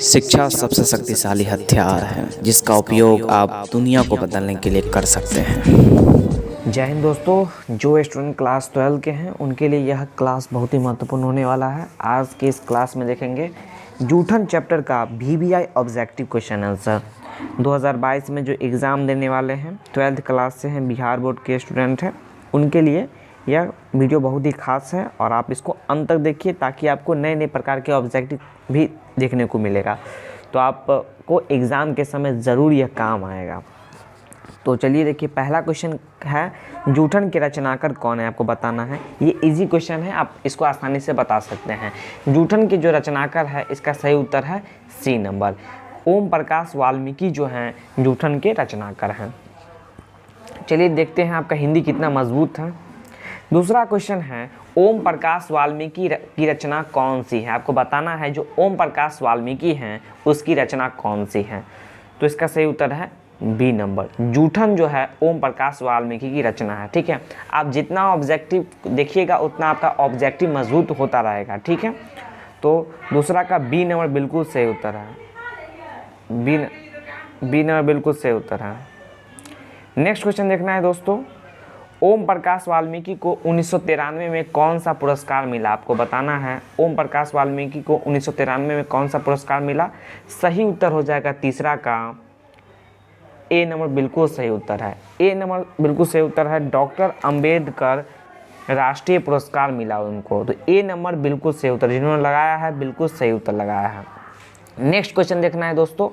शिक्षा सबसे शक्तिशाली हथियार है जिसका उपयोग आप दुनिया को बदलने के लिए कर सकते हैं। जय हिंद दोस्तों, जो स्टूडेंट क्लास 12 के हैं उनके लिए यह क्लास बहुत ही महत्वपूर्ण होने वाला है। आज के इस क्लास में देखेंगे जूठन चैप्टर का VBI ऑब्जेक्टिव क्वेश्चन आंसर 2022 में जो एग्ज़ाम देने वाले हैं 12th क्लास से हैं, बिहार बोर्ड के स्टूडेंट हैं, उनके लिए यह वीडियो बहुत ही खास है और आप इसको अंत तक देखिए ताकि आपको नए नए प्रकार के ऑब्जेक्टिव भी देखने को मिलेगा। तो आपको एग्ज़ाम के समय ज़रूर यह काम आएगा। तो चलिए देखिए, पहला क्वेश्चन है जूठन के रचनाकार कौन है, आपको बताना है। ये इजी क्वेश्चन है, आप इसको आसानी से बता सकते हैं। जूठन के जो रचनाकार है इसका सही उत्तर है सी नंबर, ओम प्रकाश वाल्मीकि जो हैं जूठन के रचनाकार हैं। चलिए देखते हैं आपका हिंदी कितना मजबूत है। दूसरा क्वेश्चन है ओम प्रकाश वाल्मीकि की रचना कौन सी है, आपको बताना है जो ओम प्रकाश वाल्मीकि हैं उसकी रचना कौन सी है। तो इसका सही उत्तर है बी नंबर, जूठन जो है ओम प्रकाश वाल्मीकि की रचना है। ठीक है, आप जितना ऑब्जेक्टिव देखिएगा उतना आपका ऑब्जेक्टिव मजबूत होता रहेगा। ठीक है, तो दूसरा का बी नंबर बिल्कुल सही उत्तर है, बी नंबर बिल्कुल सही उत्तर है। नेक्स्ट क्वेश्चन देखना है दोस्तों, ओम प्रकाश वाल्मीकि को 1993 में कौन सा पुरस्कार मिला, आपको बताना है ओम प्रकाश वाल्मीकि को 1993 में कौन सा पुरस्कार मिला। सही उत्तर हो जाएगा तीसरा का ए नंबर बिल्कुल सही उत्तर है, ए नंबर बिल्कुल सही उत्तर है। डॉक्टर अंबेडकर राष्ट्रीय पुरस्कार मिला उनको, तो ए नंबर बिल्कुल सही उत्तर, जिन्होंने लगाया है बिल्कुल सही उत्तर लगाया है। नेक्स्ट क्वेश्चन देखना है दोस्तों,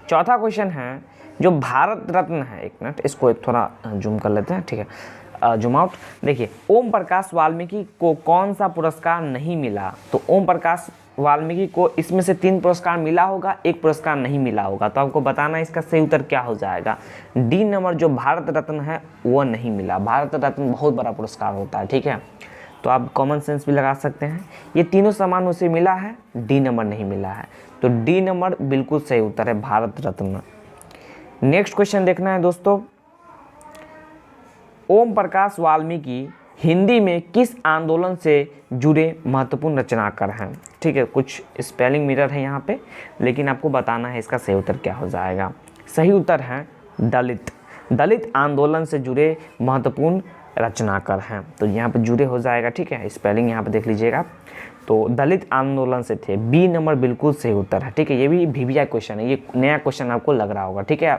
चौथा क्वेश्चन है जो भारत रत्न है, एक मिनट इसको थोड़ा जूम कर लेते हैं। ठीक है, जूम आउट। देखिए, ओम प्रकाश वाल्मीकि को कौन सा पुरस्कार नहीं मिला, तो ओम प्रकाश वाल्मीकि को इसमें से 3 पुरस्कार मिला होगा, 1 पुरस्कार नहीं मिला होगा। तो आपको बताना है इसका सही उत्तर क्या हो जाएगा। डी नंबर जो भारत रत्न है वो नहीं मिला, भारत रत्न बहुत बड़ा पुरस्कार होता है। ठीक है, तो आप कॉमन सेंस भी लगा सकते हैं। ये तीनों सामान उसे मिला है, डी नंबर नहीं मिला है, तो डी नंबर बिल्कुल सही उत्तर है, भारत रत्न। नेक्स्ट क्वेश्चन देखना है दोस्तों, ओम प्रकाश वाल्मीकि हिंदी में किस आंदोलन से जुड़े महत्वपूर्ण रचनाकार हैं। ठीक है, कुछ स्पेलिंग मिरर है यहाँ पे, लेकिन आपको बताना है इसका सही उत्तर क्या हो जाएगा। सही उत्तर है दलित आंदोलन से जुड़े महत्वपूर्ण रचनाकार हैं, तो यहाँ पे जुड़े हो जाएगा। ठीक है, स्पेलिंग यहाँ पे देख लीजिएगा, तो दलित आंदोलन से थे, बी नंबर बिल्कुल सही उत्तर है। ठीक है, ये भी VBI क्वेश्चन है, ये नया क्वेश्चन आपको लग रहा होगा। ठीक है,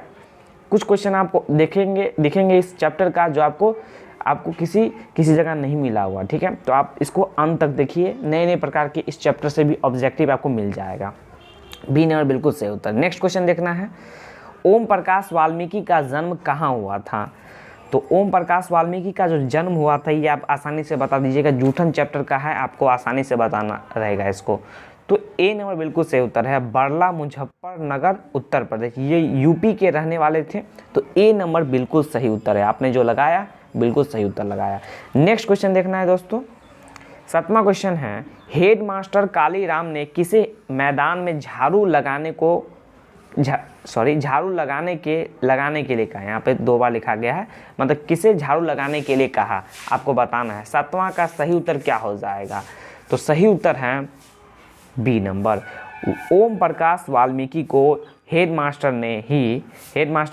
कुछ क्वेश्चन आपको दिखेंगे इस चैप्टर का जो आपको किसी जगह नहीं मिला हुआ। ठीक है, तो आप इसको अंत तक देखिए, नए नए प्रकार के इस चैप्टर से भी ऑब्जेक्टिव आपको मिल जाएगा। बी नंबर बिल्कुल सही उत्तर। नेक्स्ट क्वेश्चन देखना है, ओम प्रकाश वाल्मीकि का जन्म कहाँ हुआ था। तो ओम प्रकाश वाल्मीकि का जो जन्म हुआ था ये आप आसानी से बता दीजिएगा, जूठन चैप्टर का है, आपको आसानी से बताना रहेगा इसको। तो ए नंबर बिल्कुल सही उत्तर है, बरला मुजफ्फरनगर उत्तर प्रदेश, ये यूपी के रहने वाले थे, तो ए नंबर बिल्कुल सही उत्तर है, आपने जो लगाया बिल्कुल सही उत्तर लगाया। नेक्स्ट क्वेश्चन देखना है दोस्तों, 7वां क्वेश्चन है, हेड मास्टर कालीराम ने किसे मैदान में झाड़ू लगाने के लिए कहा। यहाँ पे 2 बार लिखा गया है, मतलब किसे झाड़ू लगाने के लिए कहा, आपको बताना है। 7वां का सही उत्तर क्या हो जाएगा, तो सही उत्तर है बी नंबर, ओम प्रकाश वाल्मीकि को हेड मास्टर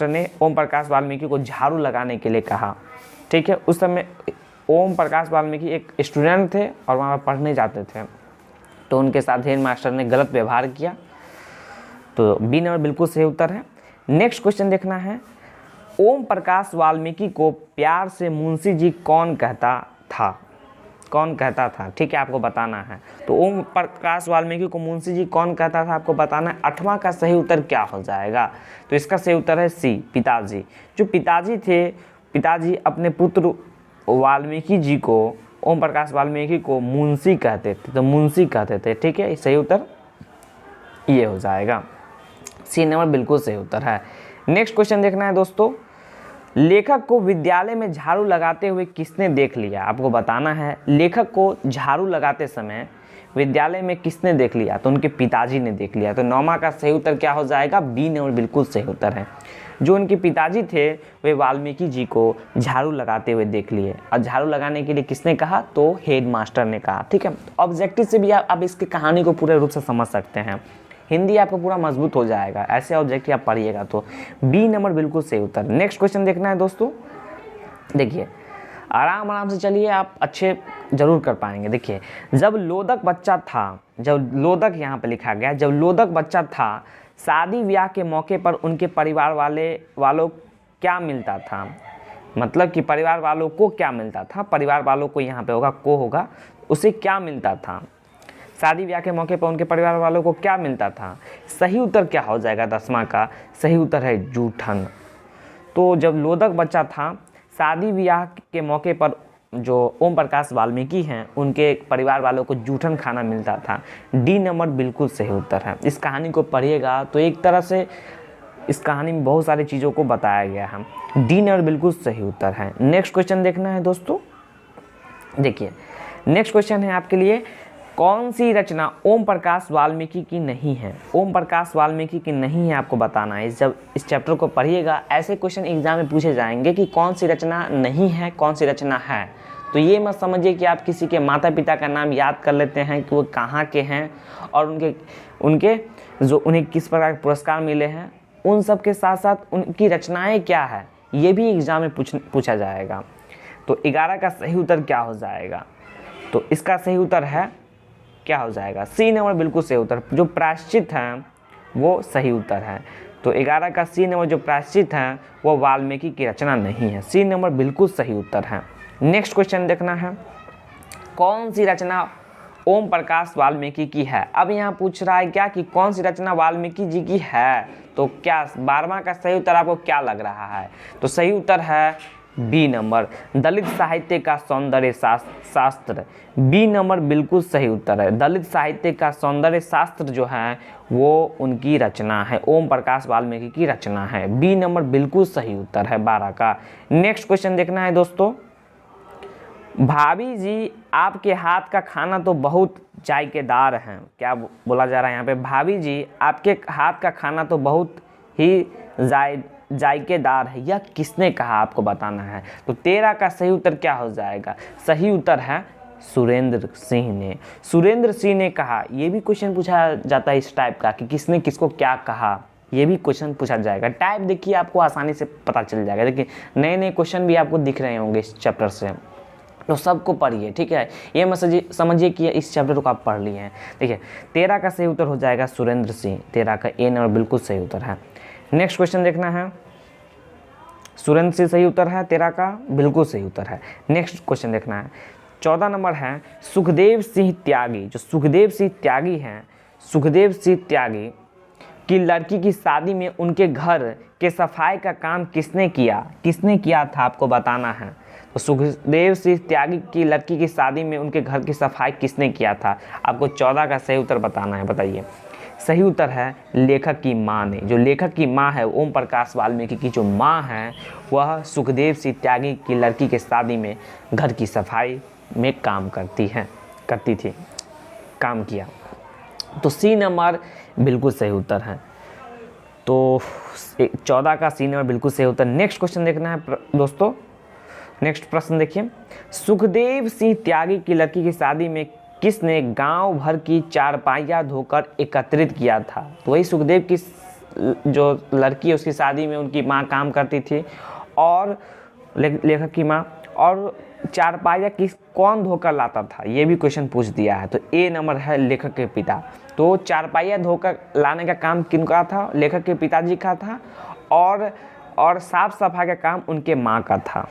ने ओम प्रकाश वाल्मीकि को झाड़ू लगाने के लिए कहा। ठीक है, उस समय ओम प्रकाश वाल्मीकि एक स्टूडेंट थे और वहाँ पर पढ़ने जाते थे, तो उनके साथ हेड मास्टर ने गलत व्यवहार किया, तो बी नंबर बिल्कुल सही उत्तर है। नेक्स्ट क्वेश्चन देखना है, ओम प्रकाश वाल्मीकि को प्यार से मुंशी जी कौन कहता था। ठीक है, आपको बताना है। तो ओम प्रकाश वाल्मीकि को मुंशी जी कौन कहता था, आपको बताना है। 8वां का सही उत्तर क्या हो जाएगा, तो इसका सही उत्तर है सी, पिताजी। जो पिताजी थे, पिताजी अपने पुत्र वाल्मीकि जी को, ओम प्रकाश वाल्मीकि को मुंशी कहते थे, तो मुंशी कहते थे। ठीक है, सही उत्तर ये हो जाएगा, सी नंबर बिल्कुल सही उत्तर है। नेक्स्ट क्वेश्चन देखना है दोस्तों, लेखक को विद्यालय में झाड़ू लगाते हुए किसने देख लिया, आपको बताना है। लेखक को झाड़ू लगाते समय विद्यालय में किसने देख लिया, तो उनके पिताजी ने देख लिया, तो 9वां का सही उत्तर क्या हो जाएगा, बी नंबर बिल्कुल सही उत्तर है। जो उनके पिताजी थे वे वाल्मीकि जी को झाड़ू लगाते हुए देख लिए, और झाड़ू लगाने के लिए किसने कहा, तो हेड मास्टर ने कहा। ठीक है, ऑब्जेक्टिव से भी आप इसकी कहानी को पूरे रूप से समझ सकते हैं। हिंदी आपका पूरा मजबूत हो जाएगा, ऐसे ऑब्जेक्टिव आप पढ़िएगा तो। बी नंबर बिल्कुल सही उत्तर। नेक्स्ट क्वेश्चन देखना है दोस्तों, देखिए आराम आराम से चलिए, आप अच्छे जरूर कर पाएंगे। देखिए जब लोदक बच्चा था, जब लोदक यहाँ पे लिखा गया, जब लोदक बच्चा था शादी ब्याह के मौके पर उनके परिवार वालों क्या मिलता था, मतलब कि परिवार वालों को क्या मिलता था, परिवार वालों को यहाँ पे होगा को होगा, उसे क्या मिलता था, शादी ब्याह के मौके पर उनके परिवार वालों को क्या मिलता था। सही उत्तर क्या हो जाएगा 10वां का, सही उत्तर है जूठन। तो जब लोदक बच्चा था शादी ब्याह के मौके पर जो ओम प्रकाश वाल्मीकि हैं उनके परिवार वालों को जूठन खाना मिलता था। डी नंबर बिल्कुल सही उत्तर है। इस कहानी को पढ़िएगा तो एक तरह से इस कहानी में बहुत सारी चीज़ों को बताया गया है। डी नंबर बिल्कुल सही उत्तर है। नेक्स्ट क्वेश्चन देखना है दोस्तों, देखिए नेक्स्ट क्वेश्चन है आपके लिए, कौन सी रचना ओम प्रकाश वाल्मीकि की नहीं है। ओम प्रकाश वाल्मीकि की नहीं है, आपको बताना है। जब इस चैप्टर को पढ़िएगा ऐसे क्वेश्चन एग्जाम में पूछे जाएंगे कि कौन सी रचना नहीं है, कौन सी रचना है। तो ये मत समझिए कि आप किसी के माता पिता का नाम याद कर लेते हैं कि वो कहाँ के हैं और उन्हें किस प्रकार के पुरस्कार मिले हैं, उन सब के साथ साथ उनकी रचनाएँ क्या है ये भी एग्जाम में पूछा जाएगा। तो 11 का सही उत्तर क्या हो जाएगा, तो इसका सही उत्तर है क्या हो जाएगा, सी नंबर बिल्कुल सही उत्तर। जो प्रायश्चित हैं वो सही उत्तर है। तो 11 का सी नंबर जो प्रायश्चित हैं वो वाल्मीकि की रचना नहीं है, सी नंबर बिल्कुल सही उत्तर है। नेक्स्ट क्वेश्चन देखना है, कौन सी रचना ओम प्रकाश वाल्मीकि की है। अब यहाँ पूछ रहा है क्या कि कौन सी रचना वाल्मीकि जी की है, तो क्या 12वां का सही उत्तर आपको क्या लग रहा है, तो सही उत्तर है बी नंबर, दलित साहित्य का सौंदर्य शास्त्र। बी नंबर बिल्कुल सही उत्तर है। दलित साहित्य का सौंदर्य शास्त्र जो है वो उनकी रचना है, ओम प्रकाश वाल्मीकि की रचना है। बी नंबर बिल्कुल सही उत्तर है 12 का। नेक्स्ट क्वेश्चन देखना है दोस्तों, भाभी जी आपके हाथ का खाना तो बहुत जायकेदार है। क्या बोला जा रहा है यहाँ पे, भाभी जी आपके हाथ का खाना तो बहुत ही जायकेदार है, यह किसने कहा आपको बताना है। तो 13 का सही उत्तर क्या हो जाएगा, सही उत्तर है सुरेंद्र सिंह ने। सुरेंद्र सिंह ने कहा, ये भी क्वेश्चन पूछा जाता है इस टाइप का कि किसने किसको क्या कहा, ये भी क्वेश्चन पूछा जाएगा। टाइप देखिए आपको आसानी से पता चल जाएगा। देखिए नए नए क्वेश्चन भी आपको दिख रहे होंगे इस चैप्टर से, तो सबको पढ़िए, ठीक है। ये मत समझिए कि इस चैप्टर को आप पढ़ लिए हैं। देखिए 13 का सही उत्तर हो जाएगा सुरेंद्र सिंह, 13 का ए नंबर बिल्कुल सही उत्तर है। नेक्स्ट क्वेश्चन देखना है, सुरेंद्र सिंह सही उत्तर है, 13 का बिल्कुल सही उत्तर है। नेक्स्ट क्वेश्चन देखना है, 14 नंबर है सुखदेव सिंह त्यागी। जो सुखदेव सिंह त्यागी हैं, सुखदेव सिंह त्यागी की लड़की की शादी में उनके घर के सफाई का काम किसने किया था आपको बताना है। तो सुखदेव सिंह त्यागी की लड़की की शादी में उनके घर की सफाई किसने किया था, आपको 14 का सही उत्तर बताना है। बताइए, सही उत्तर है लेखक की माँ ने। जो लेखक की माँ है, ओम प्रकाश वाल्मीकि की जो माँ है, वह सुखदेव सिंह त्यागी की लड़की के शादी में घर की सफाई में काम करती थी, काम किया। तो सी नंबर बिल्कुल सही उत्तर है। तो 14 का सी नंबर बिल्कुल सही उत्तर। नेक्स्ट क्वेश्चन देखना है दोस्तों, नेक्स्ट प्रश्न देखिए, सुखदेव सिंह त्यागी की लड़की की शादी में किसने गांव भर की चारपाइयाँ धोकर एकत्रित किया था। तो वही सुखदेव की जो लड़की है उसकी शादी में उनकी माँ काम करती थी और लेखक की माँ, और चारपाइयाँ कौन धोकर लाता था, ये भी क्वेश्चन पूछ दिया है। तो ए नंबर है लेखक के पिता। तो चारपाइयाँ धोकर लाने का काम किनका था, लेखक के पिताजी का था, और साफ सफाई का काम उनके माँ का था,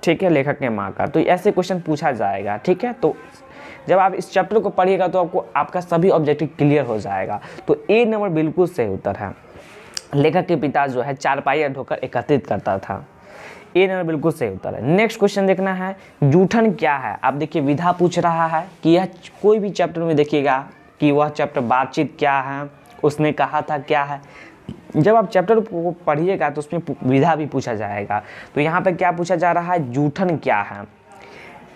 ठीक है, लेखक के माँ का। तो ऐसे क्वेश्चन पूछा जाएगा, ठीक है। तो जब आप इस चैप्टर को पढ़िएगा तो आपका सभी ऑब्जेक्टिव क्लियर हो जाएगा। तो ए नंबर बिल्कुल सही उत्तर है। लेखक के पिता जो है चारपाइयाँ ढोकर एकत्रित करता था, ए नंबर बिल्कुल सही उत्तर है। नेक्स्ट क्वेश्चन देखना है, जूठन क्या है। आप देखिए विधा पूछ रहा है कि यह कोई भी चैप्टर में देखिएगा कि वह चैप्टर बातचीत क्या है, उसने कहा था क्या है। जब आप चैप्टर को पढ़िएगा तो उसमें विधा भी पूछा जाएगा। तो यहाँ पे क्या पूछा जा रहा है, जूठन क्या है।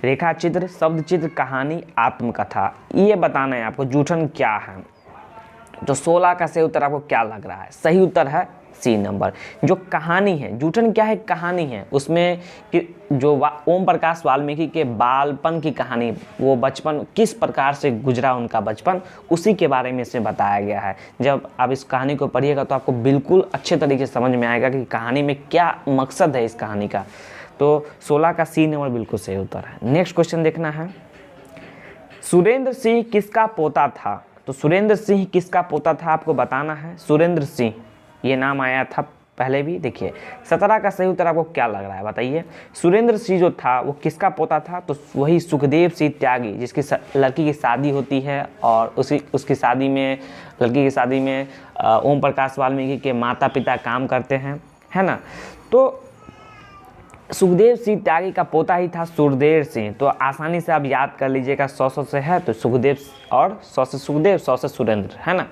रेखा चित्र, शब्द चित्र, कहानी, आत्मकथा, ये बताना है आपको जूठन क्या है। तो 16 का सही उत्तर आपको क्या लग रहा है, सही उत्तर है सी नंबर। जो कहानी है, जूठन क्या है, कहानी है, उसमें कि जो ओम प्रकाश वाल्मीकि के बालपन की कहानी, वो बचपन किस प्रकार से गुजरा उनका बचपन, उसी के बारे में इसमें बताया गया है। जब आप इस कहानी को पढ़िएगा तो आपको बिल्कुल अच्छे तरीके से समझ में आएगा कि कहानी में क्या मकसद है इस कहानी का। तो 16 का सी नंबर बिल्कुल सही उत्तर है। नेक्स्ट क्वेश्चन देखना है, सुरेंद्र सिंह किसका पोता था? तो सुरेंद्र सिंह किसका पोता था आपको बताना है। सुरेंद्र सिंह ये नाम आया था पहले भी। देखिए 17 का सही उत्तर आपको क्या लग रहा है बताइए। सुरेंद्र सिंह जो था वो किसका पोता था? तो वही सुखदेव सिंह त्यागी, जिसकी लड़की की शादी होती है और उसकी शादी में, लड़की की शादी में ओम प्रकाश वाल्मीकि के माता पिता काम करते हैं, है ना। तो सुखदेव सिंह त्यागी का पोता ही था सुरदेव सिंह। तो आसानी से आप याद कर लीजिएगा, 100 से है तो सुखदेव, और 100 से सुखदेव, 100 से सुरेंद्र, है ना।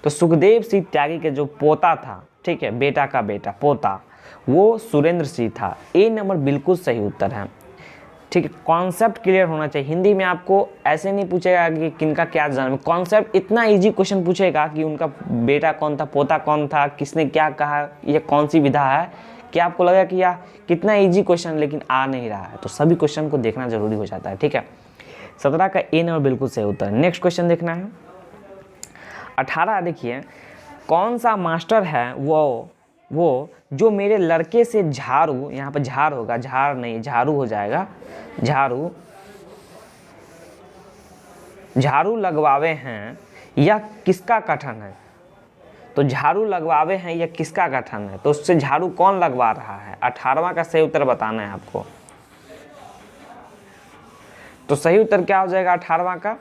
तो सुखदेव सिंह त्यागी के जो पोता था, ठीक है, बेटा का बेटा, पोता, वो सुरेंद्र सिंह था। ए नंबर बिल्कुल सही उत्तर है। ठीक है, कॉन्सेप्ट क्लियर होना चाहिए। हिंदी में आपको ऐसे नहीं पूछेगा कि किनका क्या जन्म, कॉन्सेप्ट इतना इजी क्वेश्चन पूछेगा कि उनका बेटा कौन था, पोता कौन था, किसने क्या कहा, ये कौन सी विधा है। क्या आपको लगा कि यार कितना इजी क्वेश्चन, लेकिन आ नहीं रहा है। तो सभी क्वेश्चन को देखना जरूरी हो जाता है, ठीक है। 17 का ए नंबर बिल्कुल सही उत्तर। नेक्स्ट क्वेश्चन देखना है 18। देखिए कौन सा मास्टर है वो जो मेरे लड़के से झाड़ू, यहाँ पर झाड़ होगा, झाड़ नहीं झाड़ू हो जाएगा, झाड़ू लगवावे हैं या किसका कथन है? तो झाड़ू लगवावे हैं या किसका गठन है? तो उससे झाड़ू कौन लगवा रहा है? 18वां का सही उत्तर बताना है आपको। तो सही उत्तर क्या हो जाएगा 18वां का?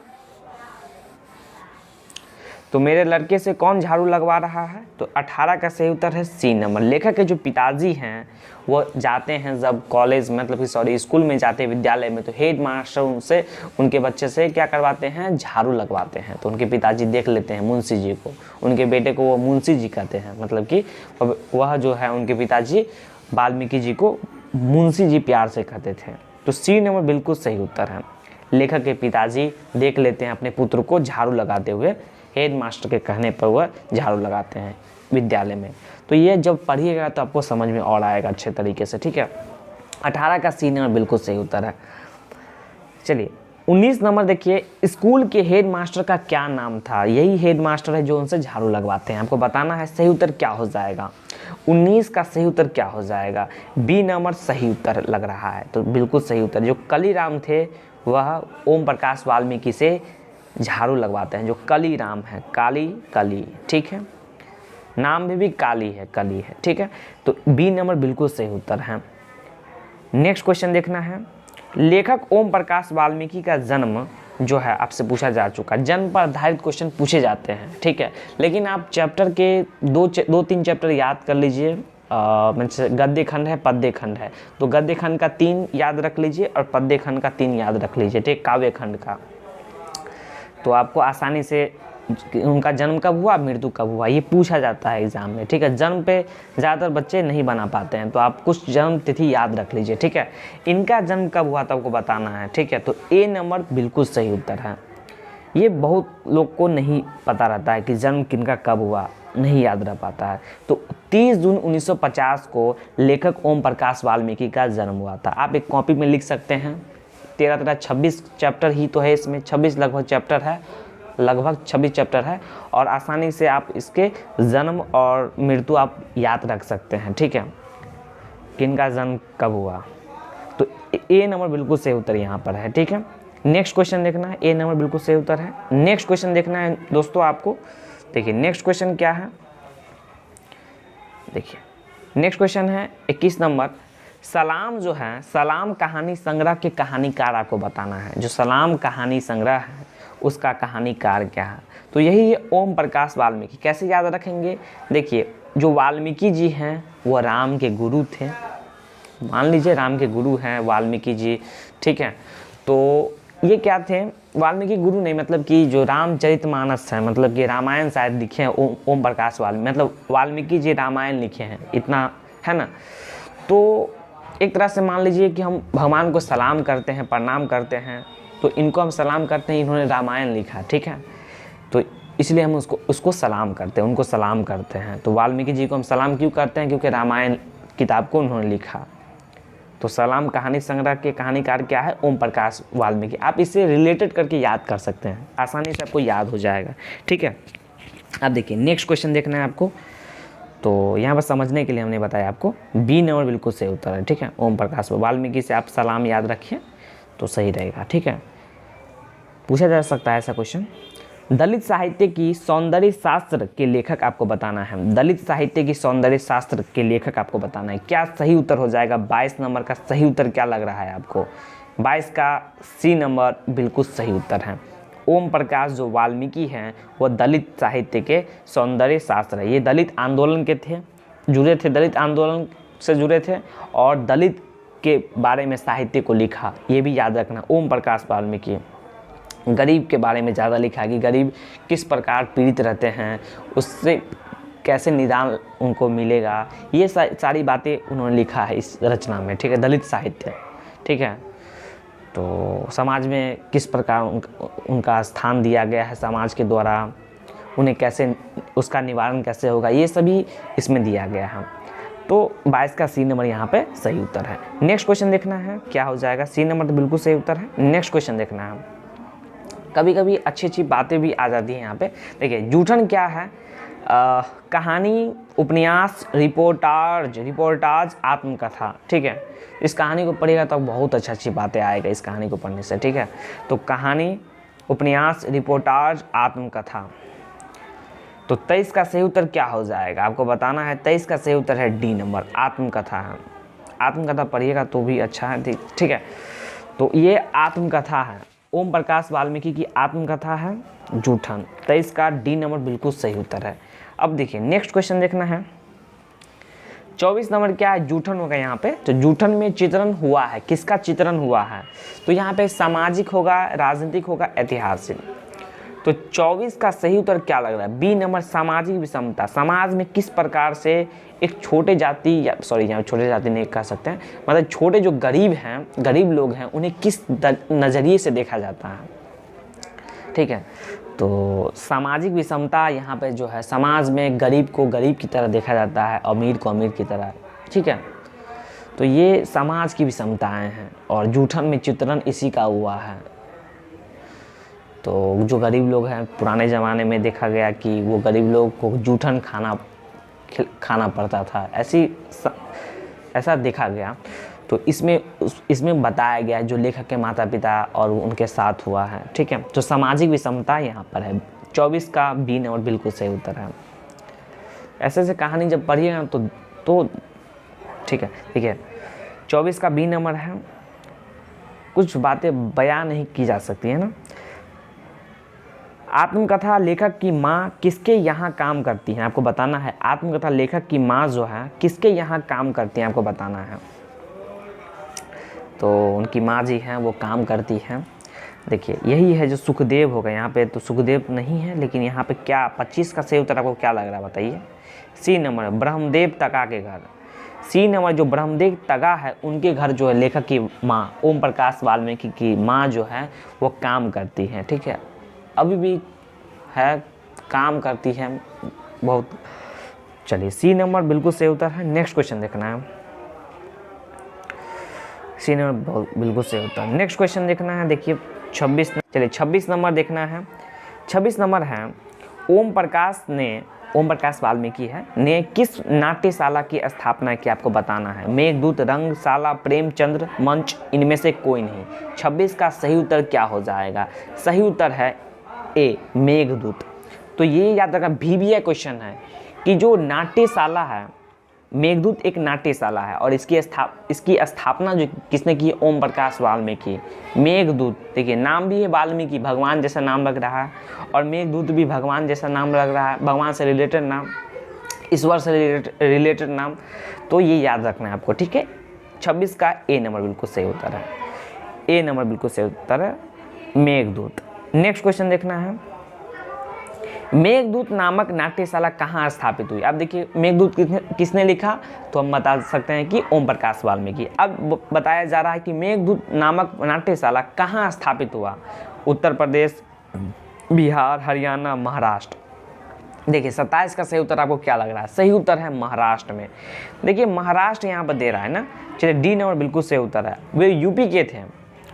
तो मेरे लड़के से कौन झाड़ू लगवा रहा है? तो 18 का सही उत्तर है सी नंबर। लेखक के जो पिताजी हैं वो जाते हैं जब कॉलेज, मतलब कि सॉरी स्कूल में जाते हैं, विद्यालय में, तो हेड मास्टर उनसे, उनके बच्चे से क्या करवाते हैं? झाड़ू लगवाते हैं। तो उनके पिताजी देख लेते हैं मुंशी जी को, उनके बेटे को वो मुंशी जी कहते हैं, मतलब कि वह जो है उनके पिताजी वाल्मीकि जी को मुंशी जी प्यार से कहते थे। तो सी नंबर बिल्कुल सही उत्तर है। लेखक के पिताजी देख लेते हैं अपने पुत्र को झाड़ू लगाते हुए, हेड मास्टर के कहने पर वह झाड़ू लगाते हैं विद्यालय में। तो ये जब पढ़िएगा तो आपको समझ में और आएगा अच्छे तरीके से, ठीक है। 18 का सी नंबर बिल्कुल सही उत्तर है। चलिए 19 नंबर देखिए, स्कूल के हेड मास्टर का क्या नाम था? यही हेड मास्टर है जो उनसे झाड़ू लगवाते हैं। आपको बताना है सही उत्तर क्या हो जाएगा। 19 का सही उत्तर क्या हो जाएगा? बी नंबर सही उत्तर लग रहा है। तो बिल्कुल सही उत्तर, जो कलीराम थे वह ओम प्रकाश वाल्मीकि से झाड़ू लगवाते हैं। जो कली राम है, कली, ठीक है, नाम में भी काली है, कली है, ठीक है। तो बी नंबर बिल्कुल सही उत्तर है। नेक्स्ट क्वेश्चन देखना है, लेखक ओम प्रकाश वाल्मीकि का जन्म जो है आपसे पूछा जा चुका। जन्म पर आधारित क्वेश्चन पूछे जाते हैं, ठीक है, लेकिन आप चैप्टर के दो तीन चैप्टर याद कर लीजिए। गद्य खंड है, पद्य खंड है, तो गद्य खंड का 3 याद रख लीजिए और पद्य खंड का 3 याद रख लीजिए, ठीक, काव्य खंड का। तो आपको आसानी से उनका जन्म कब हुआ, मृत्यु कब हुआ, ये पूछा जाता है एग्जाम में, ठीक है। जन्म पे ज़्यादातर बच्चे नहीं बना पाते हैं, तो आप कुछ जन्म तिथि याद रख लीजिए, ठीक है। इनका जन्म कब हुआ तो आपको बताना है, ठीक है। तो ए नंबर बिल्कुल सही उत्तर है। ये बहुत लोग को नहीं पता रहता है कि जन्म किनका कब हुआ, नहीं याद रह पाता है। तो 30 जून 1950 को लेखक ओम प्रकाश वाल्मीकि का जन्म हुआ था। आप एक कॉपी में लिख सकते हैं। 26 चैप्टर ही तो है इसमें, 26 लगभग चैप्टर है, लगभग 26 चैप्टर है, और आसानी से आप इसके जन्म और मृत्यु आप याद रख सकते हैं, ठीक है, किनका जन्म कब हुआ। तो ए नंबर बिल्कुल सही उत्तर यहाँ पर है, ठीक है। नेक्स्ट क्वेश्चन देखना है, ए नंबर बिल्कुल सही उत्तर है। नेक्स्ट क्वेश्चन देखना है दोस्तों आपको। देखिए नेक्स्ट क्वेश्चन क्या है, देखिए नेक्स्ट क्वेश्चन है 21 नंबर। सलाम जो है, सलाम कहानी संग्रह के कहानीकार आपको बताना है। जो सलाम कहानी संग्रह है उसका कहानीकार क्या है? तो यही है ओम प्रकाश वाल्मीकि। कैसे याद रखेंगे? देखिए जो वाल्मीकि जी हैं वो राम के गुरु थे, मान लीजिए राम के गुरु हैं वाल्मीकि जी, ठीक है। तो ये क्या थे? वाल्मीकि गुरु नहीं, मतलब कि जो रामचरितमानस है, मतलब कि रामायण शायद लिखे हैं ओम प्रकाश वाल्मीकि, मतलब वाल्मीकि जी रामायण लिखे हैं, इतना है ना। तो एक तरह से मान लीजिए कि हम भगवान को सलाम करते हैं, प्रणाम करते हैं, तो इनको हम सलाम करते हैं, इन्होंने रामायण लिखा, ठीक है। तो इसलिए हम उसको सलाम करते हैं, उनको सलाम करते हैं। तो वाल्मीकि जी को हम सलाम क्यों करते हैं? क्योंकि रामायण किताब को उन्होंने लिखा। तो सलाम कहानी संग्रह के कहानीकार क्या है? ओम प्रकाश वाल्मीकि। आप इसे रिलेटेड करके याद कर सकते हैं, आसानी से आपको याद हो जाएगा। ठीक है, अब देखिए नेक्स्ट क्वेश्चन देखना है आपको। तो यहाँ पर समझने के लिए हमने बताया आपको बी नंबर बिल्कुल सही उत्तर है। ठीक है, ओम प्रकाश वाल्मीकि से आप सलाम याद रखिए तो सही रहेगा। ठीक है, पूछा जा सकता है ऐसा क्वेश्चन। दलित साहित्य की सौंदर्य शास्त्र के लेखक आपको बताना है। दलित साहित्य की सौंदर्य शास्त्र के लेखक आपको बताना है। क्या सही उत्तर हो जाएगा? 22 नंबर का सही उत्तर क्या लग रहा है आपको? 22 का सी नंबर बिल्कुल सही उत्तर है। ओम प्रकाश जो वाल्मीकि हैं वो दलित साहित्य के सौंदर्य शास्त्र है। ये दलित आंदोलन के थे, जुड़े थे, दलित आंदोलन से जुड़े थे और दलित के बारे में साहित्य को लिखा। ये भी याद रखना, ओम प्रकाश वाल्मीकि। गरीब के बारे में ज़्यादा लिखा है कि गरीब किस प्रकार पीड़ित रहते हैं, उससे कैसे निदान उनको मिलेगा, ये सारी बातें उन्होंने लिखा है इस रचना में। ठीक है, दलित साहित्य। ठीक है, तो समाज में किस प्रकार उनका स्थान दिया गया है समाज के द्वारा, उन्हें कैसे, उसका निवारण कैसे होगा, ये सभी इसमें दिया गया है। तो 22 का सी नंबर यहाँ पे सही उत्तर है। नेक्स्ट क्वेश्चन देखना है क्या हो जाएगा। सी नंबर तो बिल्कुल सही उत्तर है। नेक्स्ट क्वेश्चन देखना है। कभी कभी अच्छी अच्छी बातें भी आ जाती हैं यहाँ पे। देखिए जूठन क्या है? कहानी, उपन्यास, रिपोर्टाज, आत्मकथा। ठीक है, इस कहानी को पढ़िएगा तो बहुत अच्छी बातें आएगा इस कहानी को पढ़ने से। ठीक है, तो कहानी, उपन्यास, रिपोर्टाज, आत्मकथा। तो 23 का सही उत्तर क्या हो जाएगा आपको बताना है। 23 का सही उत्तर है डी नंबर, आत्मकथा है। आत्मकथा पढ़िएगा तो भी अच्छा है। ठीक है, तो ये आत्मकथा है, ओम प्रकाश वाल्मीकि की आत्मकथा है जूठन। 23 का डी नंबर बिल्कुल सही उत्तर है। अब देखिए नेक्स्ट क्वेश्चन देखना है। 24 नंबर क्या है? जूठन होगा यहाँ पे। तो जूठन में चित्रण हुआ है, किसका चित्रण हुआ है? तो यहाँ पे सामाजिक होगा, राजनीतिक होगा, ऐतिहासिक। तो 24 का सही उत्तर क्या लग रहा है? बी नंबर, सामाजिक विषमता। समाज में किस प्रकार से एक छोटे जाति, या सॉरी यहाँ छोटे जाति नहीं कह सकते हैं, मतलब छोटे जो गरीब हैं, गरीब लोग हैं, उन्हें किस नज़रिए से देखा जाता है। ठीक है, तो सामाजिक विषमता यहाँ पे जो है, समाज में गरीब को गरीब की तरह देखा जाता है, अमीर को अमीर की तरह। ठीक है, तो ये समाज की विषमताएँ हैं और जूठन में चित्रण इसी का हुआ है। तो जो गरीब लोग हैं, पुराने ज़माने में देखा गया कि वो गरीब लोग को जूठन खाना पड़ता था, ऐसा देखा गया। तो इसमें बताया गया है जो लेखक के माता पिता और उनके साथ हुआ है। ठीक है, तो सामाजिक विषमता यहाँ पर है। 24 का बी नंबर बिल्कुल सही उत्तर है। ऐसे कहानी जब पढ़िएगा तो ठीक है, 24 का बी नंबर है। कुछ बातें बयान नहीं की जा सकती है ना। आत्मकथा लेखक की माँ किसके यहाँ काम करती हैं आपको बताना है। आत्मकथा लेखक की माँ जो है किसके यहाँ काम करती हैं आपको बताना है। तो उनकी माँ जी हैं वो काम करती हैं। देखिए यही है जो सुखदेव होगा यहाँ पे। तो सुखदेव नहीं है, लेकिन यहाँ पे क्या 25 का सही उत्तर आपको क्या लग रहा है बताइए। सी नंबर, ब्रह्मदेव तगा के घर। सी नंबर जो ब्रह्मदेव तगा है उनके घर जो है लेखक की माँ ओम प्रकाश वाल्मीकि की माँ जो है वो काम करती हैं। ठीक है, अभी भी है, काम करती है बहुत। चलिए सी नंबर बिल्कुल सही उत्तर है। नेक्स्ट क्वेश्चन देखना है। सी नंबर बिल्कुल सही उत्तर। नेक्स्ट क्वेश्चन देखना है। देखिए 26 नंबर देखना है। 26 नंबर है, ओम प्रकाश वाल्मीकि ने किस नाट्यशाला की स्थापना की आपको बताना है। मेघदूत, रंगशाला, प्रेमचंद्र, मंच, इनमें से कोई नहीं। 26 का सही उत्तर क्या हो जाएगा? सही उत्तर है ए, मेघदूत। तो ये याद रखना, VBA क्वेश्चन है कि जो नाट्यशाला है, मेघदूत एक नाट्यशाला है और इसकी स्थापना जो किसने की? ओम प्रकाश वाल्मीकि। मेघदूत, देखिए नाम भी है वाल्मीकि, भगवान जैसा नाम लग रहा है, और मेघदूत भी भगवान जैसा नाम लग रहा है, भगवान से रिलेटेड नाम, ईश्वर से रिलेटेड नाम। तो ये याद रखना है आपको। ठीक है, 26 का ए नंबर बिल्कुल सही उत्तर है। ए नंबर बिल्कुल सही उत्तर है, मेघदूत। नेक्स्ट क्वेश्चन देखना है। मेघदूत नामक नाट्यशाला कहाँ स्थापित हुई? अब देखिए मेघदूत किसने लिखा? तो हम बता सकते हैं कि ओम प्रकाश वाल्मीकि। अब बताया जा रहा है कि मेघदूत नामक नाट्यशाला कहाँ स्थापित हुआ। उत्तर प्रदेश, बिहार, हरियाणा, महाराष्ट्र। देखिए 27 का सही उत्तर आपको क्या लग रहा है? सही उत्तर है महाराष्ट्र में। देखिए महाराष्ट्र यहाँ पर दे रहा है ना, चलिए डी नंबर बिल्कुल सही उत्तर है। वे यूपी के थे,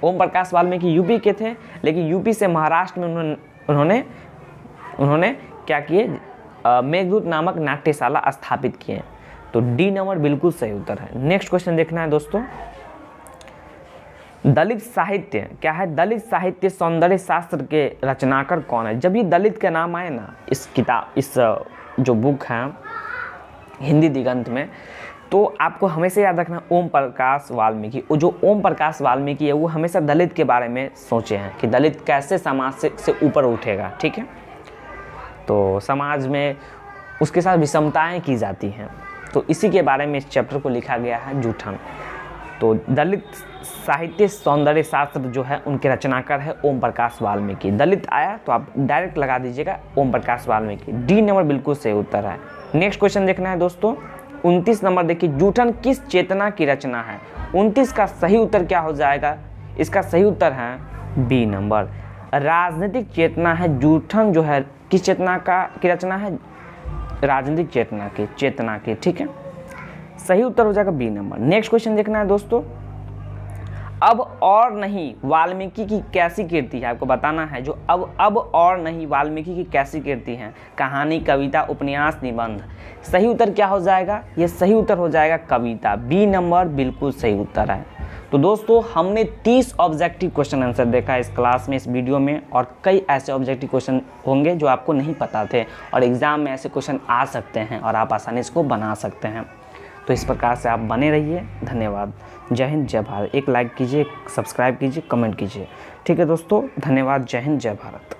ओम प्रकाश वाल्मीकि यूपी के थे, लेकिन यूपी से महाराष्ट्र में उन्होंने क्या किए, मेघदूत नामक नाट्यशाला स्थापित किए। तो डी नंबर बिल्कुल सही उत्तर है। नेक्स्ट क्वेश्चन देखना है दोस्तों, दलित साहित्य क्या है? दलित साहित्य सौंदर्य शास्त्र के रचनाकार कौन है? जब ये दलित का नाम आए ना इस किताब, इस जो बुक है हिंदी दिगंत में, तो आपको हमेशा याद रखना ओम प्रकाश वाल्मीकि। वो जो ओम प्रकाश वाल्मीकि है वो हमेशा दलित के बारे में सोचे हैं कि दलित कैसे समाज से ऊपर उठेगा, ठीक है। तो समाज में उसके साथ विषमताएं की जाती हैं, तो इसी के बारे में इस चैप्टर को लिखा गया है जूठन। तो दलित साहित्य सौंदर्य शास्त्र जो है उनके रचनाकार है ओम प्रकाश वाल्मीकि। दलित आया तो आप डायरेक्ट लगा दीजिएगा ओम प्रकाश वाल्मीकि। डी नंबर बिल्कुल सही उत्तर है। नेक्स्ट क्वेश्चन देखना है दोस्तों, 29 नंबर देखिए, जूठन किस चेतना की रचना है? 29 का सही उत्तर क्या हो जाएगा? इसका सही उत्तर है बी नंबर, राजनीतिक चेतना है। जूठन जो है किस चेतना की रचना है? राजनीतिक चेतना की, ठीक है। सही उत्तर हो जाएगा बी नंबर। नेक्स्ट क्वेश्चन देखना है दोस्तों, अब और नहीं वाल्मीकि की कैसी कीर्ति है? आपको बताना है जो अब और नहीं वाल्मीकि की कैसी कीर्ति है? कहानी, कविता, उपन्यास, निबंध। सही उत्तर क्या हो जाएगा? ये सही उत्तर हो जाएगा कविता। बी नंबर बिल्कुल सही उत्तर है। तो दोस्तों हमने 30 ऑब्जेक्टिव क्वेश्चन आंसर देखा इस क्लास में, इस वीडियो में, और कई ऐसे ऑब्जेक्टिव क्वेश्चन होंगे जो आपको नहीं पता थे और एग्जाम में ऐसे क्वेश्चन आ सकते हैं और आप आसानी से इसको बना सकते हैं। तो इस प्रकार से आप बने रहिए। धन्यवाद। जय हिंद, जय भारत। एक लाइक कीजिए, सब्सक्राइब कीजिए, कमेंट कीजिए। ठीक है दोस्तों, धन्यवाद। जय हिंद, जय भारत।